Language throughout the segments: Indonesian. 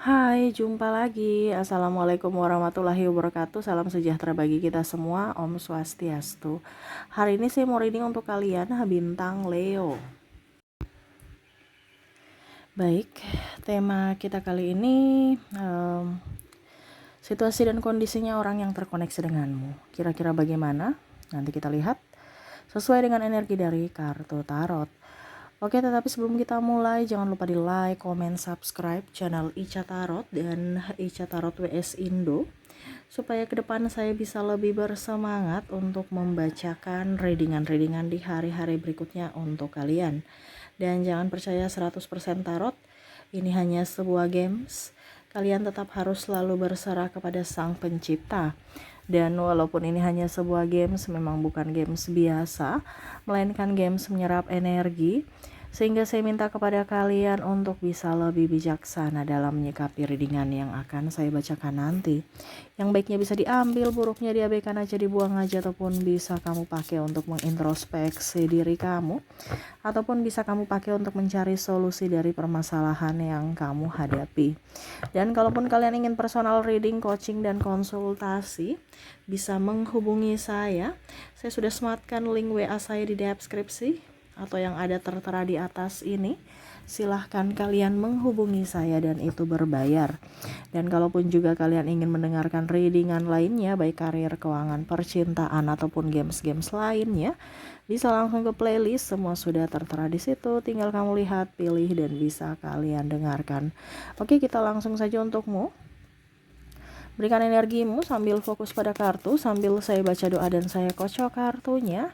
Hai, jumpa lagi. Assalamualaikum warahmatullahi wabarakatuh. Salam sejahtera bagi kita semua. Om Swastiastu. Hari ini saya mau reading untuk kalian bintang Leo. Baik, tema kita kali ini situasi dan kondisinya orang yang terkoneksi denganmu. Kira-kira bagaimana? Nanti kita lihat sesuai dengan energi dari kartu tarot. Oke, tetapi sebelum kita mulai, jangan lupa di like, comment, subscribe channel Ica Tarot dan Ica Tarot WS Indo, supaya ke depan saya bisa lebih bersemangat untuk membacakan readingan-readingan di hari-hari berikutnya untuk kalian. Dan jangan percaya 100% tarot, ini hanya sebuah games. Kalian tetap harus selalu berserah kepada Sang Pencipta. Dan walaupun ini hanya sebuah games, memang bukan games biasa, melainkan games menyerap energi, sehingga saya minta kepada kalian untuk bisa lebih bijaksana dalam menyikapi readingan yang akan saya bacakan nanti. Yang baiknya bisa diambil, buruknya diabaikan aja, dibuang aja, ataupun bisa kamu pakai untuk mengintrospeksi diri kamu, ataupun bisa kamu pakai untuk mencari solusi dari permasalahan yang kamu hadapi. Dan kalaupun kalian ingin personal reading, coaching, dan konsultasi, bisa menghubungi saya. Saya sudah sematkan link WA saya di deskripsi atau yang ada tertera di atas ini. Silahkan kalian menghubungi saya dan itu berbayar. Dan kalaupun juga kalian ingin mendengarkan readingan lainnya, baik karir, keuangan, percintaan, ataupun games-games lainnya, bisa langsung ke playlist, semua sudah tertera di situ. Tinggal kamu lihat, pilih, dan bisa kalian dengarkan. Oke, kita langsung saja untukmu. Berikan energimu sambil fokus pada kartu, sambil saya baca doa dan saya kocok kartunya.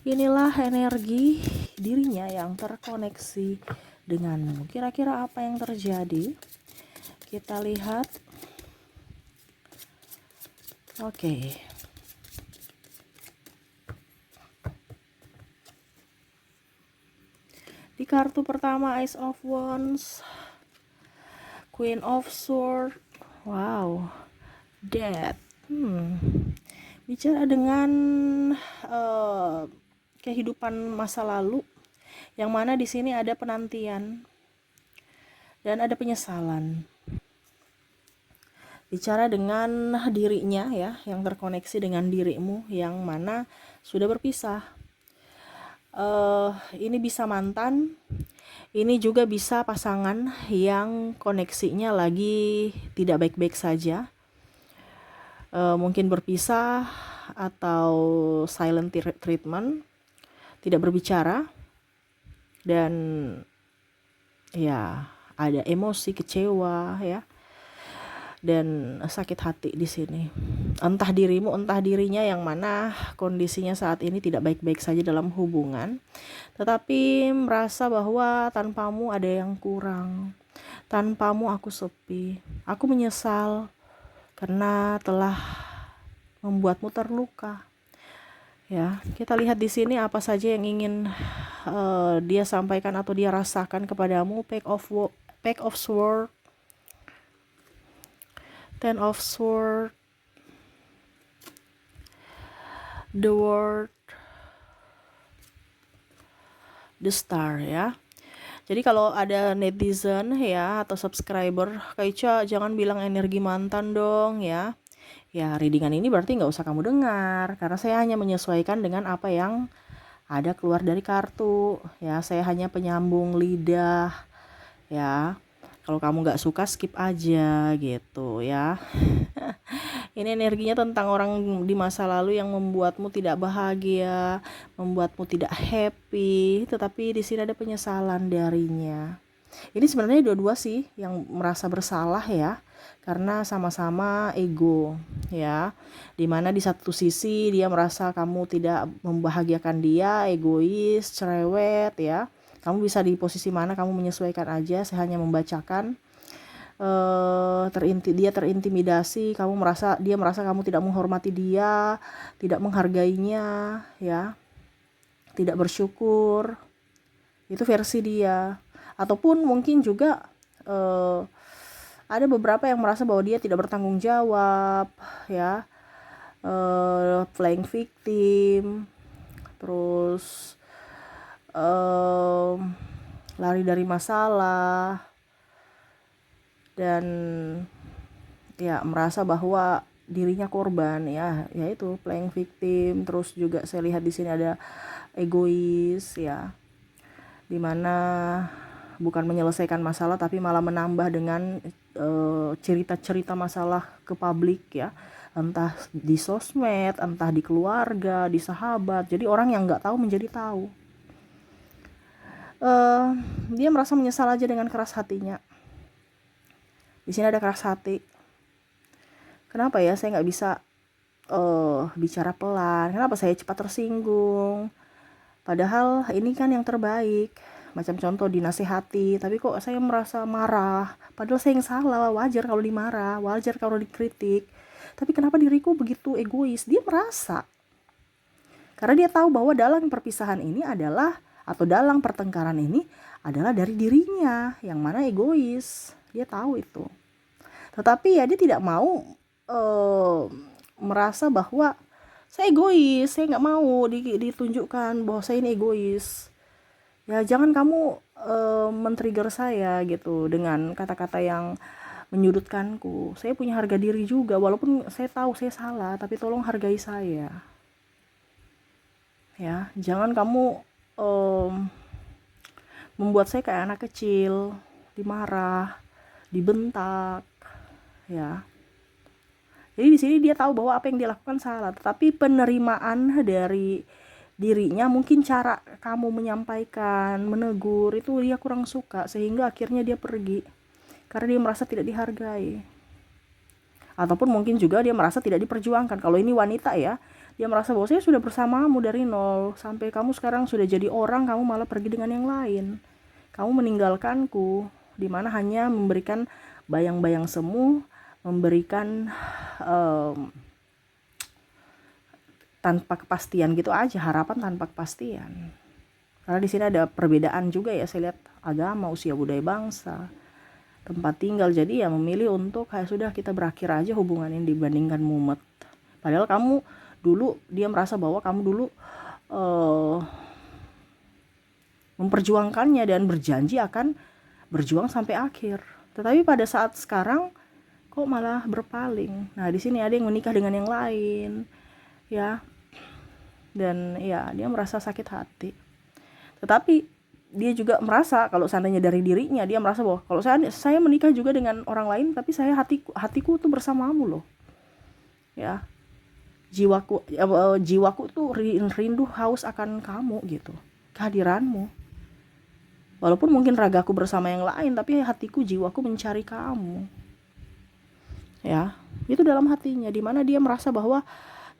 Inilah energi dirinya yang terkoneksi denganmu. Kira-kira apa yang terjadi? Kita lihat. Oke. Di kartu pertama, Ace of Wands, Queen of Swords, wow, Death. Bicara dengan kehidupan masa lalu, yang mana di sini ada penantian dan ada penyesalan. Bicara dengan dirinya ya, yang terkoneksi dengan dirimu, yang mana sudah berpisah. Ini bisa mantan, ini juga bisa pasangan yang koneksinya lagi tidak baik-baik saja, mungkin berpisah atau silent treatment, tidak berbicara, dan ya ada emosi, kecewa ya, dan sakit hati di sini. Entah dirimu, entah dirinya, yang mana kondisinya saat ini tidak baik-baik saja dalam hubungan, tetapi merasa bahwa tanpamu ada yang kurang, tanpamu aku sepi, aku menyesal karena telah membuatmu terluka. Ya, kita lihat di sini apa saja yang ingin dia sampaikan atau dia rasakan kepadamu. Pack of Sword, Ten of Sword, The World, The Star ya. Jadi kalau ada netizen ya atau subscriber, Kak Ica jangan bilang energi mantan dong ya. Ya, readingan ini berarti nggak usah kamu dengar, karena saya hanya menyesuaikan dengan apa yang ada keluar dari kartu ya. Saya hanya penyambung lidah ya. Kalau kamu nggak suka, skip aja gitu ya. Ini energinya tentang orang di masa lalu yang membuatmu tidak bahagia, membuatmu tidak happy, tetapi di sini ada penyesalan darinya. Ini sebenarnya dua-dua sih yang merasa bersalah ya, karena sama-sama ego ya. Dimana di satu sisi dia merasa kamu tidak membahagiakan dia, egois, cerewet ya. Kamu bisa di posisi mana, kamu menyesuaikan aja. Saya hanya membacakan. Dia terintimidasi, dia merasa kamu tidak menghormati dia, tidak menghargainya ya, tidak bersyukur. Itu versi dia. Ataupun mungkin juga ada beberapa yang merasa bahwa dia tidak bertanggung jawab ya, playing victim, terus lari dari masalah dan ya merasa bahwa dirinya korban, ya itu playing victim. Terus juga saya lihat di sini ada egois, ya, dimana bukan menyelesaikan masalah tapi malah menambah dengan cerita-cerita masalah ke publik, ya, entah di sosmed, entah di keluarga, di sahabat. Jadi orang yang nggak tahu menjadi tahu. Dia merasa menyesal aja dengan keras hatinya. Di sini ada keras hati. Kenapa ya saya nggak bisa bicara pelan? Kenapa saya cepat tersinggung? Padahal ini kan yang terbaik. Macam contoh dinasehati, tapi kok saya merasa marah. Padahal saya yang salah, wajar kalau dimarah, wajar kalau dikritik. Tapi kenapa diriku begitu egois? Dia merasa. Karena dia tahu bahwa dalam perpisahan ini adalah, atau dalam pertengkaran ini adalah dari dirinya, yang mana egois. Dia tahu itu. Tetapi ya dia tidak mau merasa bahwa saya egois, saya nggak mau ditunjukkan bahwa saya ini egois. Ya jangan kamu men-trigger saya gitu dengan kata-kata yang menyudutkanku. Saya punya harga diri juga, walaupun saya tahu saya salah, tapi tolong hargai saya. Ya, jangan kamu membuat saya kayak anak kecil, dimarah, dibentak, ya. Jadi di sini dia tahu bahwa apa yang dia lakukan salah, tetapi penerimaan dari dirinya, mungkin cara kamu menyampaikan, menegur itu dia kurang suka, sehingga akhirnya dia pergi karena dia merasa tidak dihargai. Ataupun mungkin juga dia merasa tidak diperjuangkan. Kalau ini wanita, ya, dia merasa bahwa saya sudah bersamamu dari nol sampai kamu sekarang sudah jadi orang, kamu malah pergi dengan yang lain. Kamu meninggalkanku, dimana hanya memberikan bayang-bayang semu, memberikan tanpa kepastian gitu aja, harapan tanpa kepastian. Karena di sini ada perbedaan juga, ya, saya lihat agama, usia, budaya, bangsa, tempat tinggal. Jadi ya memilih untuk kayak sudah kita berakhir aja hubungan ini dibandingkan mumet. Padahal kamu dulu, dia merasa bahwa kamu dulu memperjuangkannya dan berjanji akan berjuang sampai akhir. Tetapi pada saat sekarang kok malah berpaling. Nah, di sini ada yang menikah dengan yang lain, ya. Dan ya dia merasa sakit hati. Tetapi dia juga merasa kalau seandainya dari dirinya, dia merasa bahwa kalau saya menikah juga dengan orang lain, tapi saya hatiku tuh bersamamu loh. Ya. Jiwaku tuh rindu, haus akan kamu gitu. Kehadiranmu. Walaupun mungkin ragaku bersama yang lain, tapi hatiku, jiwaku mencari kamu. Ya, itu dalam hatinya, dimana dia merasa bahwa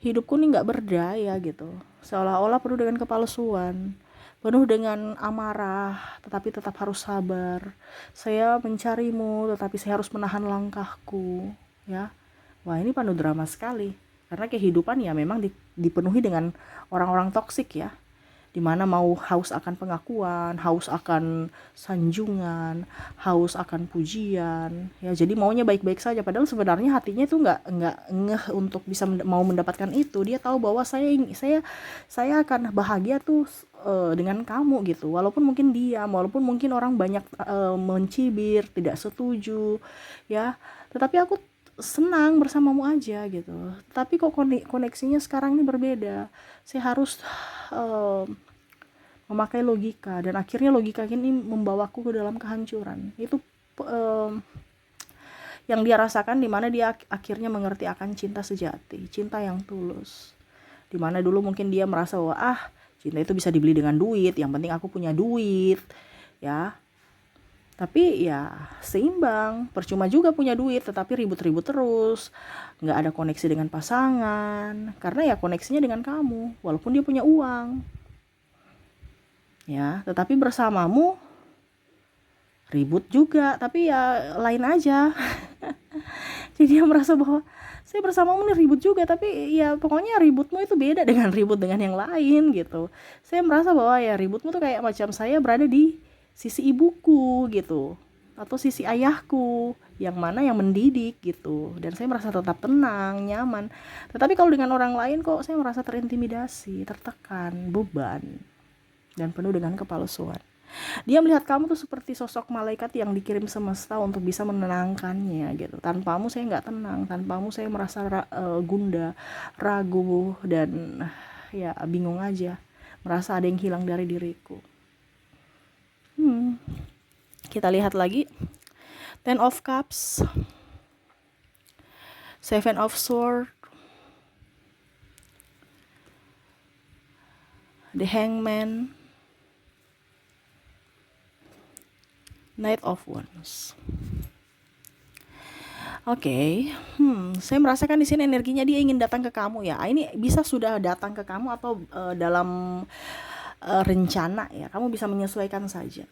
hidupku nih nggak berdaya gitu, seolah-olah penuh dengan kepalsuan, penuh dengan amarah, tetapi tetap harus sabar. Saya mencarimu, tetapi saya harus menahan langkahku, ya. Wah, ini penuh drama sekali, karena kehidupan ya memang dipenuhi dengan orang-orang toksik, ya, dimana mau haus akan pengakuan, haus akan sanjungan, haus akan pujian, ya. Jadi maunya baik-baik saja, padahal sebenarnya hatinya itu nggak ngeh untuk bisa mau mendapatkan itu. Dia tahu bahwa saya akan bahagia tuh dengan kamu gitu, walaupun mungkin diam, walaupun mungkin orang banyak mencibir, tidak setuju, ya, tetapi aku senang bersamamu aja gitu. Tapi kok koneksinya sekarang ini berbeda. Saya harus memakai logika, dan akhirnya logika ini membawaku ke dalam kehancuran. Itu yang dia rasakan, dimana dia akhirnya mengerti akan cinta sejati, cinta yang tulus. Dimana dulu mungkin dia merasa bahwa cinta itu bisa dibeli dengan duit, yang penting aku punya duit, ya. Tapi ya seimbang, percuma juga punya duit tetapi ribut-ribut terus, nggak ada koneksi dengan pasangan, karena ya koneksinya dengan kamu, walaupun dia punya uang, ya. Tetapi bersamamu ribut juga, tapi ya lain aja. Jadi dia merasa bahwa saya bersamamu nih ribut juga, tapi ya pokoknya ributmu itu beda dengan ribut dengan yang lain gitu. Saya merasa bahwa ya ributmu tuh kayak macam saya berada di sisi ibuku gitu, atau sisi ayahku, yang mana yang mendidik gitu, dan saya merasa tetap tenang, nyaman. Tetapi kalau dengan orang lain kok saya merasa terintimidasi, tertekan, beban, dan penuh dengan kepalsuan. Dia melihat kamu tuh seperti sosok malaikat yang dikirim semesta untuk bisa menenangkannya gitu. Tanpamu saya nggak tenang, tanpamu saya merasa gundah, ragu, dan ya bingung aja, merasa ada yang hilang dari diriku. Kita lihat lagi, Ten of Cups, Seven of Swords, The Hangman, Knight of Wands. Oke, saya merasakan di sini energinya dia ingin datang ke kamu ya. Ini bisa sudah datang ke kamu atau dalam rencana ya. Kamu bisa menyesuaikan saja.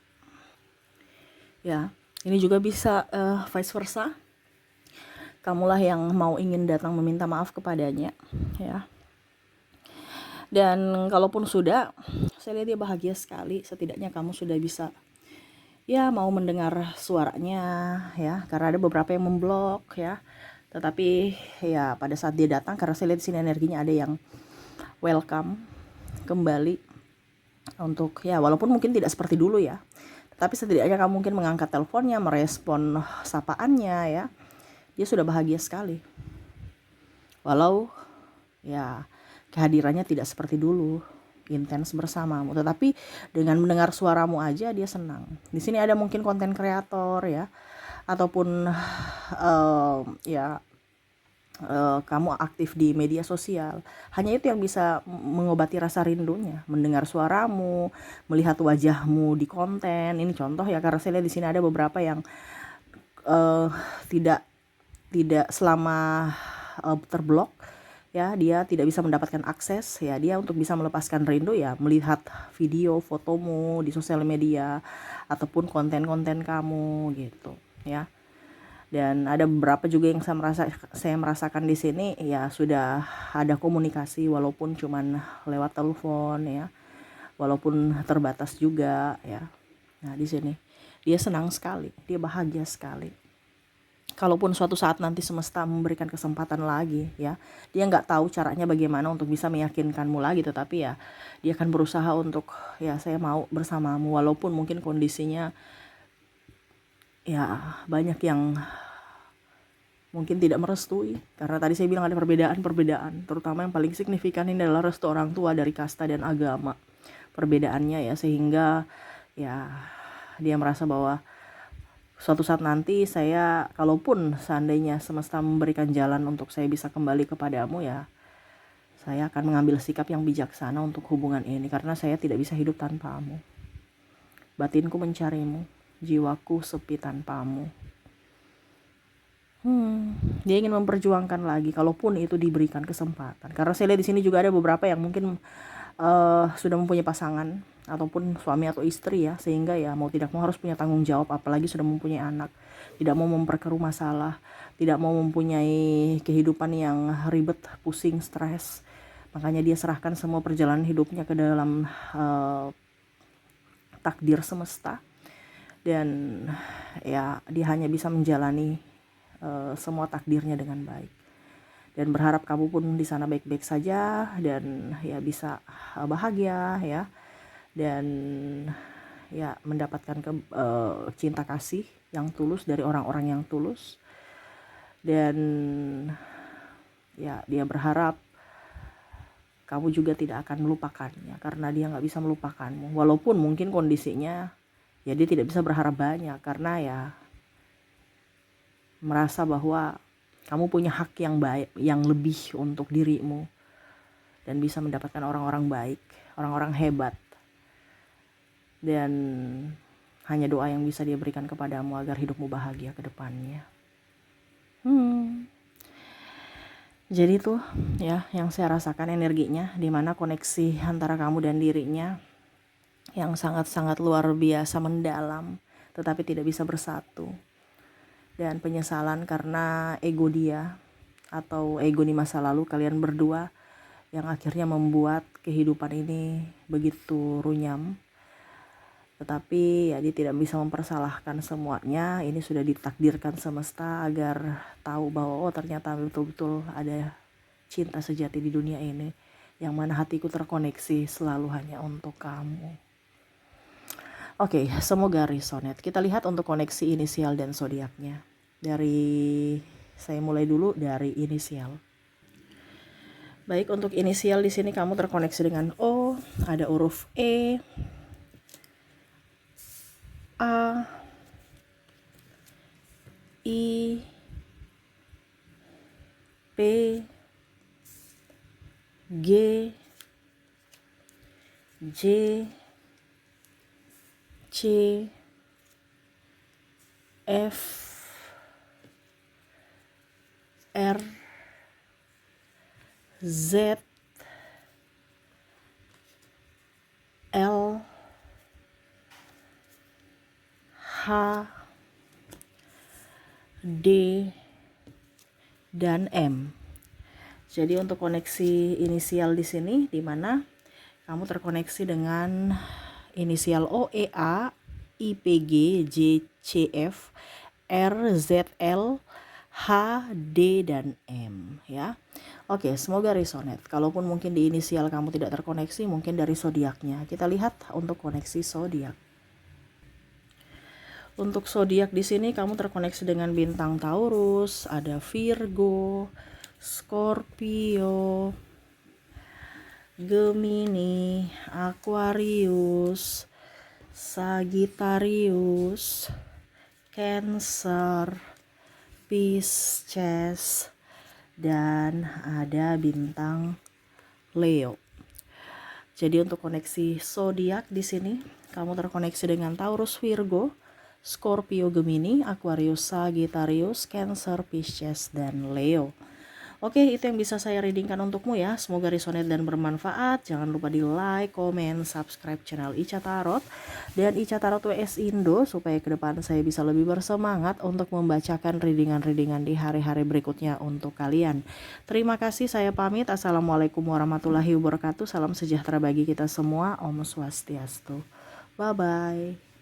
Ya, ini juga bisa vice versa. Kamulah yang mau ingin datang meminta maaf kepadanya, ya. Dan kalaupun sudah, saya lihat dia bahagia sekali. Setidaknya kamu sudah bisa ya mau mendengar suaranya ya, karena ada beberapa yang memblok ya. Tetapi ya pada saat dia datang, karena saya lihat di sini energinya ada yang welcome kembali untuk ya, walaupun mungkin tidak seperti dulu ya, tapi setidaknya kamu mungkin mengangkat teleponnya, merespon sapaannya ya. Dia sudah bahagia sekali. Walau ya kehadirannya tidak seperti dulu intens bersamamu, tetapi dengan mendengar suaramu aja dia senang. Di sini ada mungkin konten kreator ya, ataupun kamu aktif di media sosial. Hanya itu yang bisa mengobati rasa rindunya, mendengar suaramu, melihat wajahmu di konten. Ini contoh ya, karena saya lihat di sini ada beberapa yang tidak selama terblok ya, dia tidak bisa mendapatkan akses ya, dia untuk bisa melepaskan rindu ya melihat video fotomu di sosial media ataupun konten-konten kamu gitu ya. Dan ada beberapa juga yang saya merasakan di sini ya, sudah ada komunikasi walaupun cuman lewat telepon ya, walaupun terbatas juga ya. Nah di sini dia senang sekali, dia bahagia sekali. Kalaupun suatu saat nanti semesta memberikan kesempatan lagi ya, dia nggak tahu caranya bagaimana untuk bisa meyakinkanmu lagi, tetapi ya dia akan berusaha untuk ya, saya mau bersamamu walaupun mungkin kondisinya ya banyak yang mungkin tidak merestui, karena tadi saya bilang ada perbedaan, terutama yang paling signifikan ini adalah restu orang tua dari kasta dan agama, perbedaannya ya, sehingga ya dia merasa bahwa suatu saat nanti saya, kalaupun seandainya semesta memberikan jalan untuk saya bisa kembali kepadamu ya, saya akan mengambil sikap yang bijaksana untuk hubungan ini, karena saya tidak bisa hidup tanpamu. Batinku mencarimu, jiwaku sepi tanpamu. Dia ingin memperjuangkan lagi, kalaupun itu diberikan kesempatan. Karena saya lihat di sini juga ada beberapa yang mungkin sudah mempunyai pasangan ataupun suami atau istri ya, sehingga ya mau tidak mau harus punya tanggung jawab, apalagi sudah mempunyai anak, tidak mau memperkeruh masalah, tidak mau mempunyai kehidupan yang ribet, pusing, stres. Makanya dia serahkan semua perjalanan hidupnya ke dalam takdir semesta, dan ya dia hanya bisa menjalani semua takdirnya dengan baik, dan berharap kamu pun di sana baik-baik saja dan ya bisa bahagia ya, dan ya mendapatkan cinta kasih yang tulus dari orang-orang yang tulus. Dan ya dia berharap kamu juga tidak akan melupakannya, karena dia nggak bisa melupakanmu walaupun mungkin kondisinya ya dia tidak bisa berharap banyak, karena ya merasa bahwa kamu punya hak yang baik, yang lebih untuk dirimu, dan bisa mendapatkan orang-orang baik, orang-orang hebat, dan hanya doa yang bisa dia berikan kepadamu agar hidupmu bahagia ke depannya. Jadi tuh ya yang saya rasakan energinya, dimana koneksi antara kamu dan dirinya yang sangat-sangat luar biasa mendalam, tetapi tidak bisa bersatu. Dan penyesalan karena ego dia atau ego di masa lalu kalian berdua yang akhirnya membuat kehidupan ini begitu runyam. Tetapi ya dia tidak bisa mempersalahkan semuanya. Ini sudah ditakdirkan semesta agar tahu bahwa oh ternyata betul-betul ada cinta sejati di dunia ini, yang mana hatiku terkoneksi selalu hanya untuk kamu. Oke, semoga resonate. Kita lihat untuk koneksi inisial dan zodiaknya. Saya mulai dulu dari inisial. Baik, untuk inisial di sini kamu terkoneksi dengan O, ada huruf E, A, I, P, G, J, C, F, R, Z, L, H, D, dan M. Jadi untuk koneksi inisial di sini di mana kamu terkoneksi dengan inisial O, E, A, I, P, G, J, C, F, R, Z, L, H, D, dan M ya. Oke, semoga resonate. Kalaupun mungkin di inisial kamu tidak terkoneksi, mungkin dari zodiaknya. Kita lihat untuk koneksi zodiak. Untuk zodiak di sini kamu terkoneksi dengan bintang Taurus, ada Virgo, Scorpio, Gemini, Aquarius, Sagittarius, Cancer, Pisces, dan ada bintang Leo. Jadi untuk koneksi zodiak di sini kamu terkoneksi dengan Taurus, Virgo, Scorpio, Gemini, Aquarius, Sagittarius, Cancer, Pisces, dan Leo. Oke, itu yang bisa saya readingkan untukmu ya. Semoga resonate dan bermanfaat. Jangan lupa di like, komen, subscribe channel Ica Tarot dan Ica Tarot WS Indo supaya ke depan saya bisa lebih bersemangat untuk membacakan readingan-readingan di hari-hari berikutnya untuk kalian. Terima kasih, saya pamit. Assalamualaikum warahmatullahi wabarakatuh. Salam sejahtera bagi kita semua. Om Swastiastu. Bye-bye.